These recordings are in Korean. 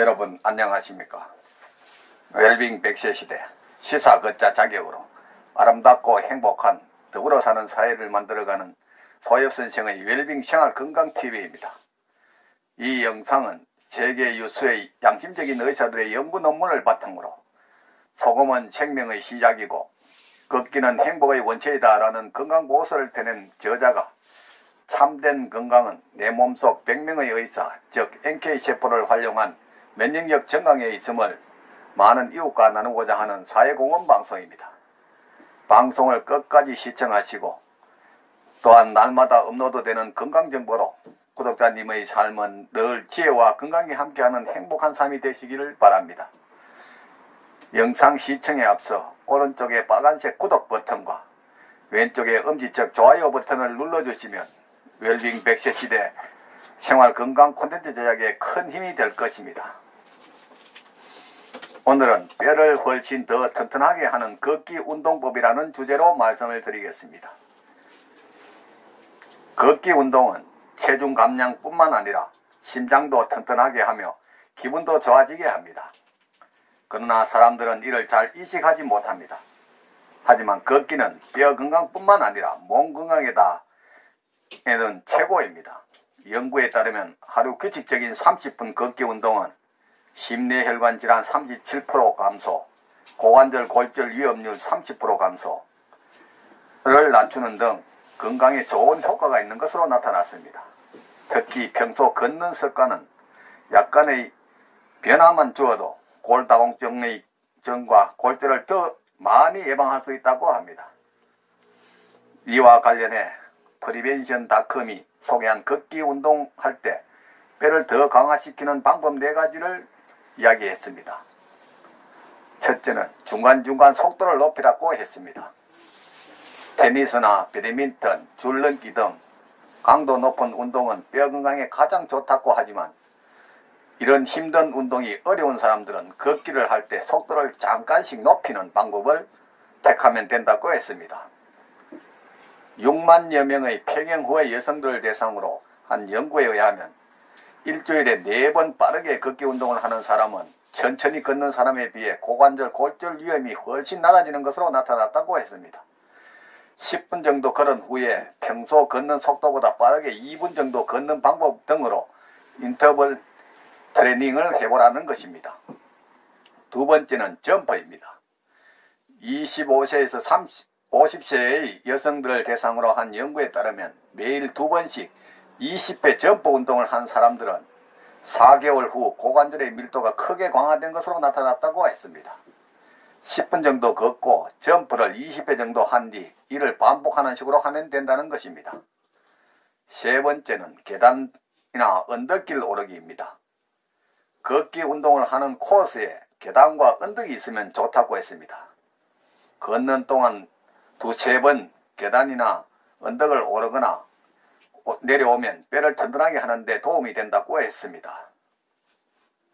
여러분 안녕하십니까? 웰빙 100세 시대 시사 걷자 자격으로 아름답고 행복한 더불어 사는 사회를 만들어가는 소엽선생의 웰빙 생활건강TV입니다. 이 영상은 세계 유수의 양심적인 의사들의 연구 논문을 바탕으로 소금은 생명의 시작이고 걷기는 행복의 원천이다 라는 건강보고서를 펴낸 저자가 참된 건강은 내 몸속 100명의 의사, 즉 NK세포를 활용한 면역력 증강에 있음을 많은 이웃과 나누고자 하는 사회공헌 방송입니다. 방송을 끝까지 시청하시고 또한 날마다 업로드되는 건강정보로 구독자님의 삶은 늘 지혜와 건강이 함께하는 행복한 삶이 되시기를 바랍니다. 영상 시청에 앞서 오른쪽에 빨간색 구독 버튼과 왼쪽에 엄지척 좋아요 버튼을 눌러주시면 웰빙 100세 시대 생활건강 콘텐츠 제작에 큰 힘이 될 것입니다. 오늘은 뼈를 훨씬 더 튼튼하게 하는 걷기 운동법이라는 주제로 말씀을 드리겠습니다. 걷기 운동은 체중 감량뿐만 아니라 심장도 튼튼하게 하며 기분도 좋아지게 합니다. 그러나 사람들은 이를 잘 인식하지 못합니다. 하지만 걷기는 뼈 건강뿐만 아니라 몸 건강에는 최고입니다. 연구에 따르면 하루 규칙적인 30분 걷기 운동은 심뇌혈관 질환 37% 감소, 고관절 골절 위험률 30% 감소를 낮추는 등 건강에 좋은 효과가 있는 것으로 나타났습니다. 특히 평소 걷는 습관은 약간의 변화만 주어도 골다공증의 증과 골절을 더 많이 예방할 수 있다고 합니다. 이와 관련해 프리벤션닷컴이 소개한 걷기 운동할 때 뼈를 더 강화시키는 방법 4가지를 이야기했습니다. 첫째는 중간중간 속도를 높이라고 했습니다. 테니스나 배드민턴, 줄넘기 등 강도 높은 운동은 뼈 건강에 가장 좋다고 하지만 이런 힘든 운동이 어려운 사람들은 걷기를 할 때 속도를 잠깐씩 높이는 방법을 택하면 된다고 했습니다. 6만여 명의 폐경 후의 여성들을 대상으로 한 연구에 의하면 일주일에 4번 빠르게 걷기 운동을 하는 사람은 천천히 걷는 사람에 비해 고관절 골절 위험이 훨씬 낮아지는 것으로 나타났다고 했습니다. 10분 정도 걸은 후에 평소 걷는 속도보다 빠르게 2분 정도 걷는 방법 등으로 인터벌 트레이닝을 해보라는 것입니다. 두 번째는 점퍼입니다. 25세에서 50세의 여성들을 대상으로 한 연구에 따르면 매일 2번씩 20회 점프 운동을 한 사람들은 4개월 후 고관절의 밀도가 크게 강화된 것으로 나타났다고 했습니다. 10분 정도 걷고 점프를 20회 정도 한 뒤 이를 반복하는 식으로 하면 된다는 것입니다. 세 번째는 계단이나 언덕길 오르기입니다. 걷기 운동을 하는 코스에 계단과 언덕이 있으면 좋다고 했습니다. 걷는 동안 2-3번 계단이나 언덕을 오르거나 내려오면 뼈를 튼튼하게 하는데 도움이 된다고 했습니다.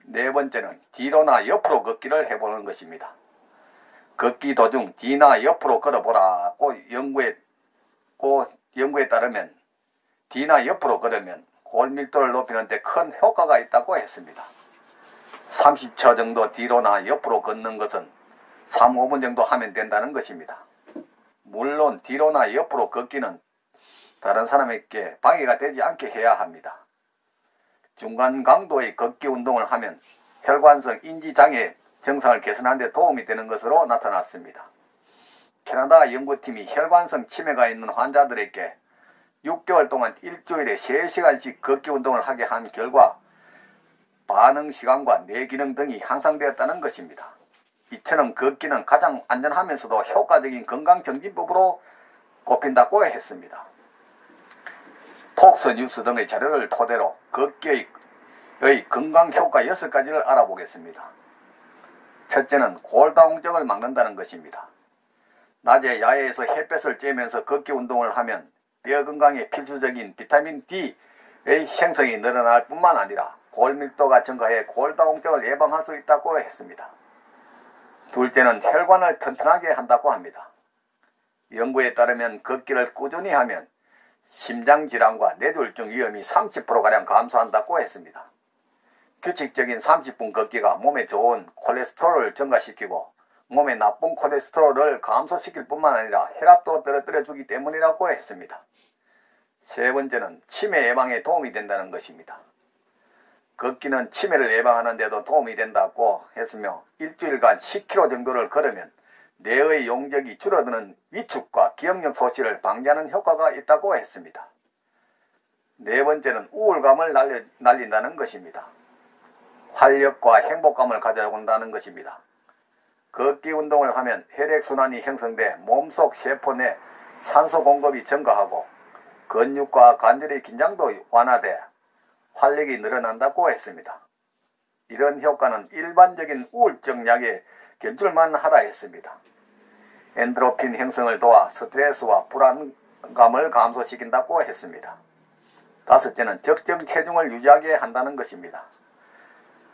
네 번째는 뒤로나 옆으로 걷기를 해보는 것입니다. 걷기 도중 뒤나 옆으로 걸어보라고 연구에 따르면 뒤나 옆으로 걸으면 골밀도를 높이는 데 큰 효과가 있다고 했습니다. 30초 정도 뒤로나 옆으로 걷는 것은 3-5분 정도 하면 된다는 것입니다. 물론 뒤로나 옆으로 걷기는 다른 사람에게 방해가 되지 않게 해야 합니다. 중간 강도의 걷기 운동을 하면 혈관성 인지장애 증상을 개선하는 데 도움이 되는 것으로 나타났습니다. 캐나다 연구팀이 혈관성 치매가 있는 환자들에게 6개월 동안 일주일에 3시간씩 걷기 운동을 하게 한 결과 반응 시간과 뇌기능 등이 향상되었다는 것입니다. 이처럼 걷기는 가장 안전하면서도 효과적인 건강정진법으로 꼽힌다고 했습니다. 폭스뉴스 등의 자료를 토대로 걷기의 건강효과 6가지를 알아보겠습니다. 첫째는 골다공증을 막는다는 것입니다. 낮에 야외에서 햇볕을 쬐면서 걷기 운동을 하면 뼈 건강에 필수적인 비타민 D의 형성이 늘어날 뿐만 아니라 골밀도가 증가해 골다공증을 예방할 수 있다고 했습니다. 둘째는 혈관을 튼튼하게 한다고 합니다. 연구에 따르면 걷기를 꾸준히 하면 심장질환과 뇌졸중 위험이 30%가량 감소한다고 했습니다. 규칙적인 30분 걷기가 몸에 좋은 콜레스테롤을 증가시키고 몸에 나쁜 콜레스테롤을 감소시킬 뿐만 아니라 혈압도 떨어뜨려 주기 때문이라고 했습니다. 세 번째는 치매 예방에 도움이 된다는 것입니다. 걷기는 치매를 예방하는 데도 도움이 된다고 했으며 일주일간 10km 정도를 걸으면 뇌의 용적이 줄어드는 위축과 기억력 소실을 방지하는 효과가 있다고 했습니다. 네 번째는 우울감을 날린다는 것입니다. 활력과 행복감을 가져온다는 것입니다. 걷기 운동을 하면 혈액순환이 형성돼 몸속 세포 내 산소 공급이 증가하고 근육과 관절의 긴장도 완화돼 활력이 늘어난다고 했습니다. 이런 효과는 일반적인 우울증 약에 견줄만 하다 했습니다. 엔도르핀 형성을 도와 스트레스와 불안감을 감소시킨다고 했습니다. 다섯째는 적정 체중을 유지하게 한다는 것입니다.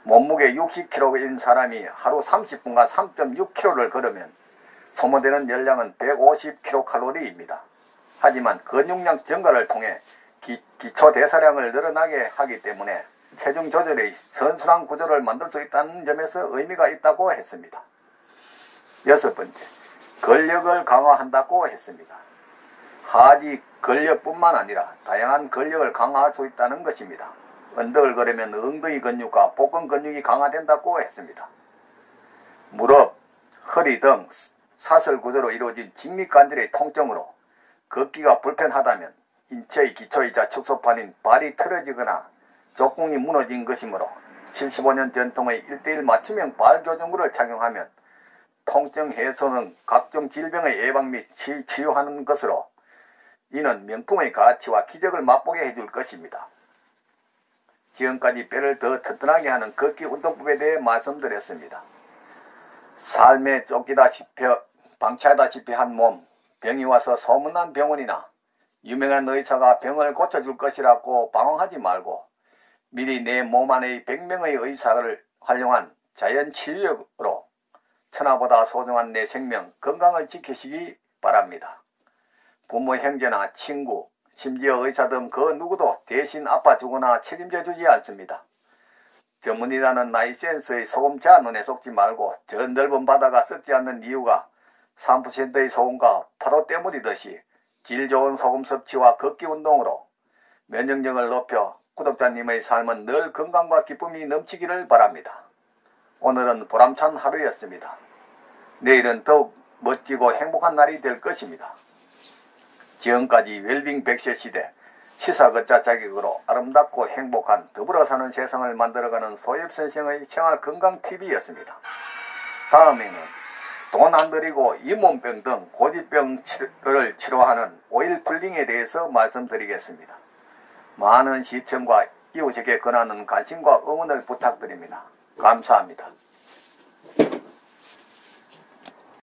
몸무게 60kg인 사람이 하루 30분간 3.6km를 걸으면 소모되는 열량은 150kcal입니다. 하지만 근육량 증가를 통해 기초 대사량을 늘어나게 하기 때문에 체중 조절의 선순환 구조를 만들 수 있다는 점에서 의미가 있다고 했습니다. 여섯 번째, 근력을 강화한다고 했습니다. 하지 근력뿐만 아니라 다양한 근력을 강화할 수 있다는 것입니다. 언덕을 걸으면 엉덩이 근육과 복근 근육이 강화된다고 했습니다. 무릎, 허리 등 사슬 구조로 이루어진 직립관절의 통증으로 걷기가 불편하다면 인체의 기초이자 축소판인 발이 틀어지거나 족궁이 무너진 것이므로 75년 전통의 1:1 맞춤형 발교정구를 착용하면 통증 해소는 각종 질병의 예방 및 치유하는 것으로 이는 명품의 가치와 기적을 맛보게 해줄 것입니다. 지금까지 뼈를 더 튼튼하게 하는 걷기 운동법에 대해 말씀드렸습니다. 삶에 쫓기다시피 방치하다시피 한 몸, 병이 와서 소문난 병원이나 유명한 의사가 병을 고쳐줄 것이라고 방황하지 말고 미리 내 몸 안의 100명의 의사를 활용한 자연치유력으로 천하보다 소중한 내 생명, 건강을 지키시기 바랍니다. 부모, 형제나 친구, 심지어 의사 등 그 누구도 대신 아파주거나 책임져 주지 않습니다. 전문이라는 라이센스의 소금 제한론에 속지 말고 저 넓은 바다가 썩지 않는 이유가 3%의 소금과 파도 때문이듯이 질 좋은 소금 섭취와 걷기 운동으로 면역력을 높여 구독자님의 삶은 늘 건강과 기쁨이 넘치기를 바랍니다. 오늘은 보람찬 하루였습니다. 내일은 더욱 멋지고 행복한 날이 될 것입니다. 지금까지 웰빙 100세 시대 시사걷자 자격으로 아름답고 행복한 더불어 사는 세상을 만들어가는 소엽선생의 생활건강TV였습니다. 다음에는 돈 안 들이고 잇몸병 등 고지병을 치료하는 오일 풀링에 대해서 말씀드리겠습니다. 많은 시청과 이웃에게 권하는 관심과 응원을 부탁드립니다. 감사합니다.